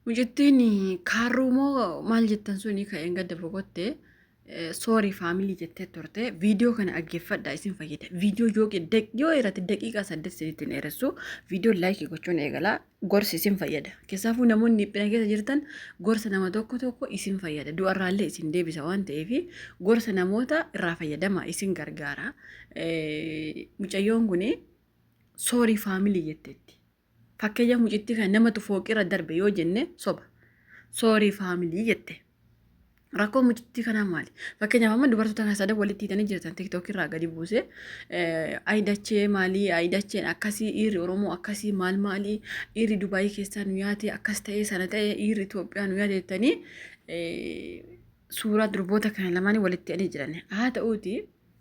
Mucattiin kaarrumoo maal jettan suni ka'een gadda boqotte soorii faamilii jettee turte viidiyoo kana dhaggeeffadhaa isin fayyada. Viidiyoo yoo irratti daqiiqaa 8 isinitti dheeressu viidiyoo laayikii gochuun eegalaa gorsi isin fayyada. Keessaafuu namoonni dhiphina keessa jirtan gorsa nama tokko isin fayyada. Du'arraallee isin deebisa waan ta'eef gorsa namoota irraa fayyadama isin gargaara. Mucayyoon kun soorii faamilii jetteetti. Fakkeenya mucittii kan namatu fooqirra darbe yoo jenne soba. Soorii faamilii jette. Rakkoo mucittii kanaa maali? Fakkeenyaaf amma dubartoota kana sadii walitti hidhanii jirtan TikTok irraa gadi buuse. Aayidachee maalii? Aayidacheen akkasii dhiirri Oromoo akkasii maalii? Dhiirri Dubaayii keessaa nu yaate akkas ta'ee sana ta'ee dhiirri Itoophiyaa nu yaate jettanii suuraa durboota kana lamaanii walitti hidhanii jiran. Haa ta'uuti.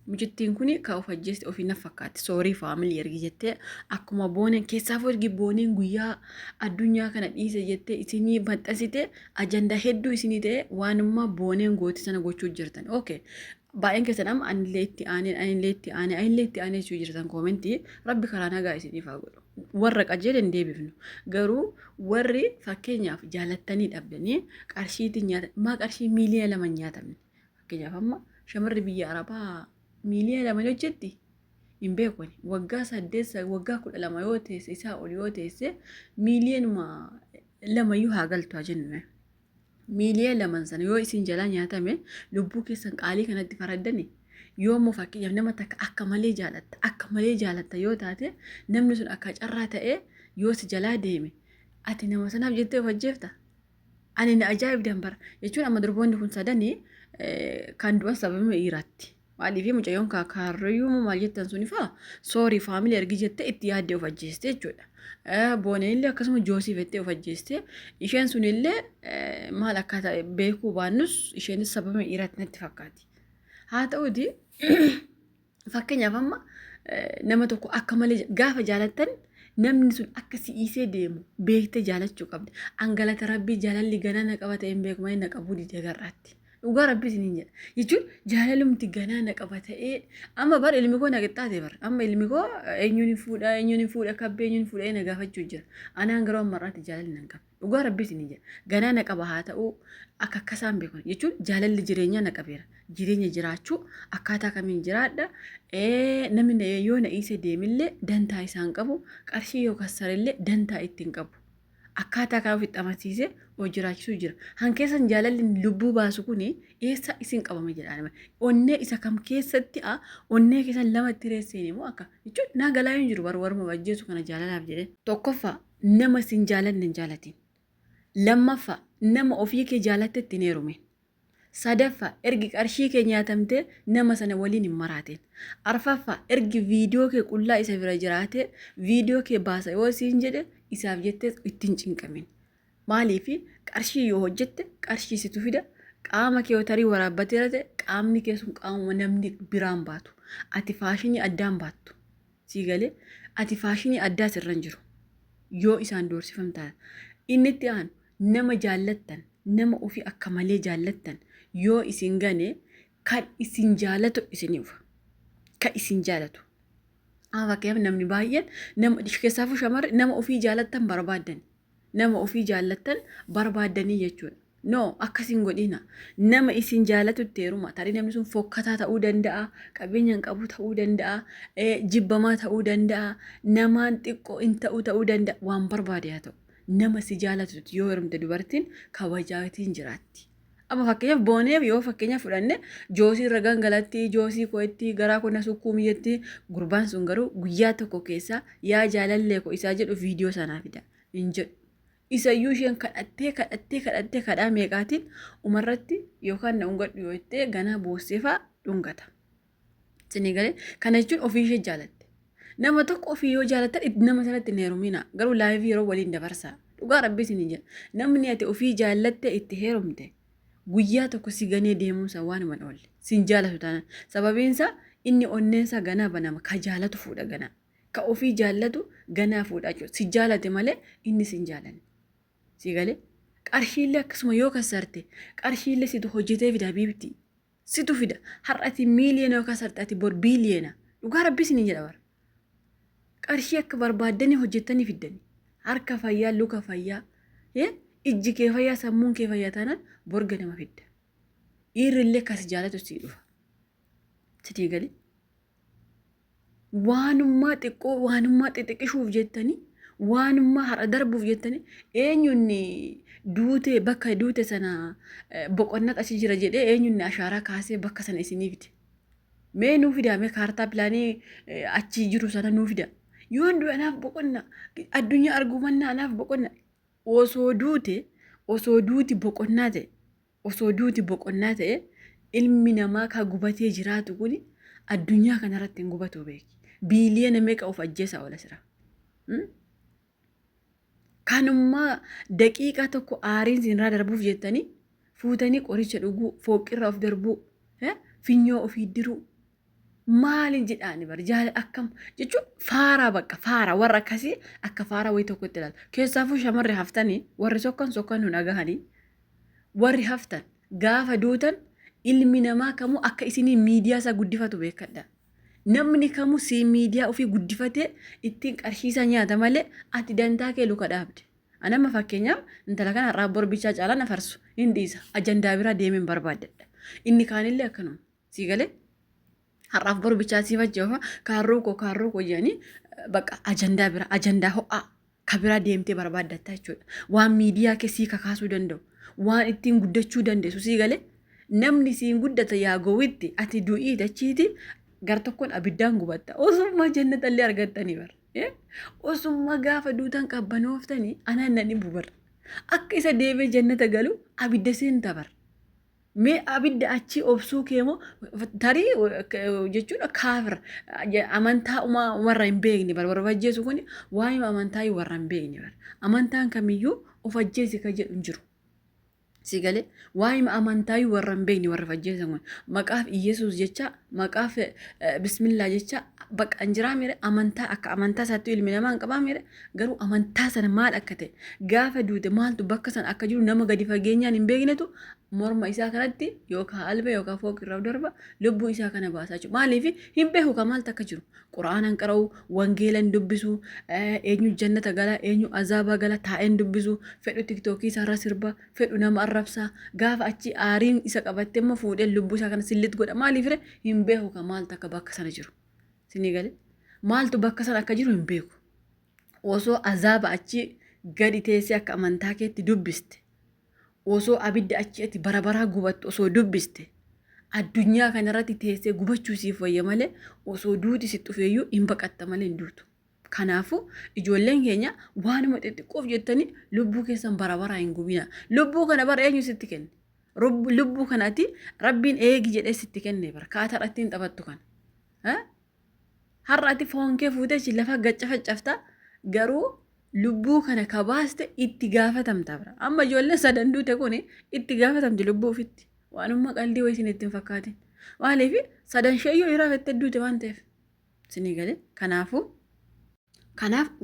Mucittiin kun kan of ajjeeste ofii naaf fakkaatti. Soorii faamilii ergi jettee akkuma booneen keessaafuu ergi booneen guyyaa addunyaa kana dhiise jettee isinii maxxansite ajandaa hedduu isinii ta'e waanummaa booneen gooti sana gochuu jirtan. Okay. Baay'een keessan amma anillee itti aanee jechuu jirtan koomentii rabbi karaa nagaa isiniif haa godhu. Warra qajeelan deebifnu. Garuu warri fakkeenyaaf jaalattanii dhabdanii qarshiitiin nyaatan. Maa qarshii miiliyoona 2 nyaatamne. Fakkeenyaaf amma shamarri biyya Arabaa miiliyoona 2 hojjetti hin beekne waggaa 8 waggaa 12 yoo teesse isaa ol yoo teesse miiliyoonuma 2 haa galtu jennu. Miiliyoona 2 sana yoo isin jalaa nyaatame lubbuu keessan qaalii kanatti faraddani yoo immoo fakkeenyaaf nama takka akka malee jaalatta yoo taate namni sun akka carraa ta'ee yoo si jalaa deeme ati nama sanaaf jettee of ajjeefta. Ani na ajaa'ibdan bara jechuun amma durboonni kun sadanii kan du'an sababa dhiiraatti. Maaliif mucayyoon kaarrayyuu maal jettan suni faa soorii faamilii ergi jettee itti yaaddee of ajjeeste jechuudha. Booneenillee akkasuma Joosiif jettee of ajjeeste. Isheen sunillee maal akka ta'e beekuu baannus isheenis sababa dhiiraatti natti fakkaati. Haa ta'uuti fakkeenyaaf amma nama tokko akka malee gaafa jaalattan namni sun akka si'iisee deemu beektee jaalachuu qabdi. Angalata rabbii jaalalli ganaana qaba ta'een beeku malee na qabuu didee garraatti. Dhugaa rabbii isiniin jedha. Jechuun jaalalumti ganaana qaba ta'ee amma bara ilmi koo na qixxaate bara. Amma ilmi koo eenyuun hin fuudha kabbee eenyuun fuudhee na gaafachuu jira. Anaan garuu ammarraatti jaalalli nan qaba. Dhugaa rabbii isiniin jedha. Ganaana qaba haa ta'uu akka akkasaan beekan jechuun jaalalli jireenyaa na qabeera. Jireenya jiraachuu akkaataa kamiin jiraadha. Namni yoo na dhiise deemillee dantaa isaan qabu qarshii yoo kassarellee dantaa ittiin qabu. Akkaataa kana ofitti amansiisee hojii jiraachisuu jira. Hankeessan jaalalli lubbuu baasu kuni eessa isin qabama jedhaan. Onnee isa kam keessatti onnee keessan lama itti reesseen immoo akka jechuun naa galaa hin jiru warma wajjeesu kana jaalalaaf jedhee. Tokkoffaa nama isin jaalanne hin jaalatin. Lammaffaa nama ofii kee jaalatte ittiin heerume. Sadaffaa ergi qarshii kee nyaatamte nama sana waliin hin maraatin. Arfaffaa ergi viidiyoo kee qullaa isa bira jiraate viidiyoo kee baasa yoo siin jedhe isaaf jettee ittiin cinqamin. Maaliif qarshii yoo hojjette qarshii situ fida qaama kee tarii waraabbatee ta'e qaamni kee sun qaamuma namni biraan baatu. Ati faashinii addaan baattu. Siigalee ati faashinii addaa sirra hin jiru. Yoo isaan doorsifamtaa inni itti aanu nama jaallattan nama ofii akka malee jaallattan yoo isin gane kan isin jaalatu isiniif. Kan isin jaalatu. Fakkeenyaaf namni baay'een nama keessaafuu shamarri nama ofii jaallattan barbaadan. Nama ofii jaallattan barbaadanii jechuudha. No akkasiin godhina. Nama isin jaalatutti heeruma. Tarii namni sun fokkataa ta'uu danda'a, qabeenya hin qabu ta'uu danda'a, jibbamaa ta'uu danda'a, namaan xiqqoo hin ta'uu danda'a waan barbaade haa ta'u. Nama si jaalatutti yoo heerumte dubartiin kabajaatiin jiraatti. Amma fakkeenyaaf booneef yoo fakkeenyaaf fudhanne joosii irra gangalatti joosii koo'etti garaa koo na sukkuumiyyatti gurbaan sun garuu guyyaa tokko keessa yaa jaalallee koo isaa jedhu viidiyoo sanaa fida hin jedhu. Isayyuu isheen kadhattee kadhaa meeqaatiin umarratti yookaan na hungadhu yoo jettee ganaa boosseefaa dhungata. Isinii galee kana jechuun ofii ishee jaalatte. Nama tokko ofii yoo jaalattan nama sanatti hin heerumina garuu laayivii yeroo waliin dabarsaa. Dhugaa rabbii isinii jedha. Namni ati ofii jaallatte itti heerumte. Guyyaa tokko si ganee deemuunsa waan himan oolle. Sin jaalatu taanaan. Sababiinsa inni onneensa ganaa banama. Ka jaalatu fuudha ganaa. Ka ofii jaallatu ganaa fuudha jechuudha. Si jaalate malee inni sin jaalanne. Si galee qarshiillee akkasuma yoo kassarte qarshiillee situ hojjetee fida biibti. Situ fida. Har'ati miiliyoona yoo kassarte ati bor biiliyoona. Dhugaa rabbii isinii jedha bara. Qarshii akka barbaaddanii hojjettanii fiddanii. Harka fayyaa luka fayyaa. ijji kee fayyaa sammuun kee fayyaa taanaan borga nama fidda. Dhiirrillee kas jaalatu sii dhufa. Sitii gali. Waanummaa xiqqoo waanummaa xixiqqishuuf jettanii waanummaa har'a darbuuf jettanii eenyuun duute bakka duute sana boqonnaa achi jira jedhee eenyuun ashaaraa kaasee bakka sana isinii fide. Mee nuu fidaa mee kaartaa pilaanii achi jiru sana nuu fidaa. Yoon du'e anaaf boqonnaa addunyaa argumannaa anaaf boqonnaa osoo duuti boqonnaa ta'e ilmi namaa ka gubatee jiraatu kuni addunyaa kanarratti hin gubatu beeki. Biiliyoona meeqa of ajjeesaa oola sira. Kanummaa daqiiqaa tokko aariin sinirraa darbuuf jettanii fuutanii qoricha dhuguu fooqirraa of darbuu finyoo ofii diruu maalin jedhaani bar jaala akkam jechuun faaraa bakka faaraa warra akkasii akka faaraa wayii tokkotti ilaala. Keessaafuu shamarri haftanii warri sokkan nu dhagahanii warri haftan gaafa duutan ilmi namaa kamuu akka isinii miidiyaa isaa guddifatu beekadha. Namni kamuu si miidiyaa ofii guddifatee ittiin qarshiisa nyaata malee ati dantaa kee luka dhaabde. Anama fakkeenyaaf intala kana irraa borbichaa caalaa na farsu hin dhiisa ajandaa biraa deemeen barbaadadha. Inni kaanillee akkanuma sii galee har'aaf borbichaa sii fajjaa kaarroo koo jedhanii bakka ajandaa biraa ajandaa ho'aa ka biraa deemtee barbaaddatta jechuudha. Waan miidiyaa kee sii kakaasuu danda'u waan ittiin guddachuu dandeessu sii galee namni siin guddata yaa gowwitti ati du'ii dachiiti gar tokkoon abiddaan gubatta osummaa jannatallee argattanii bar. Osummaa gaafa duutan qabbanooftanii anaan nan dhibu bar. Akka isa deemee jannata galu abidda seenta bar. Mee abidda achi obsuu keemoo tarii jechuudha kaafira amantaa warra hin beekne bar warra ajjeesu kuni waa'ee amantaa warra hin beekne bar. Amantaan kamiyyuu of ajjeesi ka jedhu hin jiru. Si galee waa'ee amantaa warra hin beekne warra ajjeesan kun maqaaf Iyesuus jecha maqaaf bismillaa jecha bakka injiraa mire amantaa akka amantaa isaatti ilmi namaa hin qabaa mire garuu amantaa sana maal akka ta'e gaafa duute maaltu bakka sana akka jiru nama gadi fageenyaan hin beeknetu morma isaa kanatti yookaan alba yookaan fooqirraa darba lubbuu isaa kana baasaa jiru. Maaliif hin beeku ka maaltu akka jiru quraanaan qara'u wangeelan dubbisu eenyu jannata gala eenyu azaaba gala taa'een dubbisu fedhu tiktookii isaarra sirba fedhu nama arrabsaa gaafa achi aariin isa qabattee immoo fuudhee lubbuu isaa kana sillit godha. Maaliif hin beeku ka maaltu akka bakka sana jiru. Sinii galee maaltu bakka sana akka jiru hin beeku. Osoo azaaba achi gadi teessee akka amantaa keetti dubbiste osoo abidda achi ati barabaraa gubattu osoo dubbiste addunyaa kanarratti teessee gubachuu siif wayya malee osoo duuti si dhufeeyyuu hin baqatta malee hin duutu. Kanaafuu ijoolleen keenya waanuma xixiqqoof jettanii lubbuu keessan barabaraa hin gubina. Lubbuu kana bara eenyu sitti kenne? Lubbuu kanatti rabbiin eegi jedhee sitti kenne bara kaataa ittiin taphattu kana. Har'a ati foon kee fuutee lafa gacca faccafta garuu lubbuu kana kabaaste itti gaafatamta bira. Amma ijoolleen sadan duute kun itti gaafatamti lubbuu ofitti. Waanummaa qaldii wayii isin ittiin fakkaatin. Maaliif sadan sheeyyoo irraa fettee duute waan ta'eef. Sinii galee kanaaf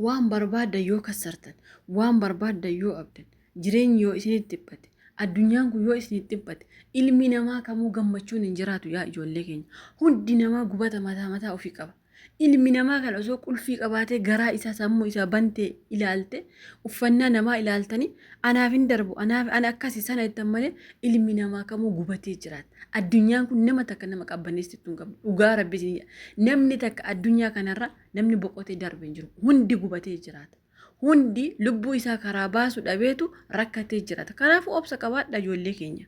waan barbaaddan yoo kassartan waan barbaaddan yoo abdan jireenyi yoo isinitti dhiphate addunyaan kun yoo isinitti dhiphate ilmi namaa kamuu gammachuun hin jiraatu yaa ijoollee keenya. Hundi namaa gubata mataa ofii qaba. Ilmi namaa kan osoo qulfii qabaatee garaa isaa sammuu isaa bantee ilaalte uffannaa namaa ilaaltanii anaaf hin darbu ana akkasii sana jettan malee ilmi namaa kamuu gubatee jiraata. Addunyaan kun nama takka nama qabbaneessitu hin qabdu. Dhugaa rabbi namni takka addunyaa kanarra namni boqotee darbe hin jiru. Hundi gubatee jiraata. Hundi lubbuu isaa karaa baasu dhabeetu rakkatee jiraata. Kanaafuu obsa qabaadha ijoollee keenya.